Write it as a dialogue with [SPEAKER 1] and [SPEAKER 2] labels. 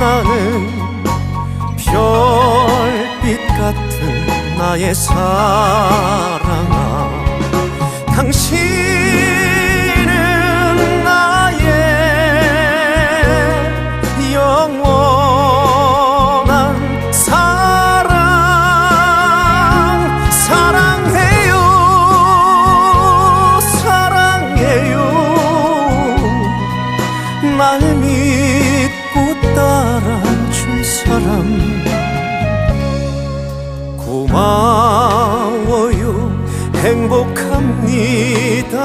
[SPEAKER 1] 나는 별빛 같은 나의 사랑아, 당신은 나의 영원한 사랑. 사랑해요, 사랑해요. 날 믿고 따라준 사람 고마워요. 행복합니다.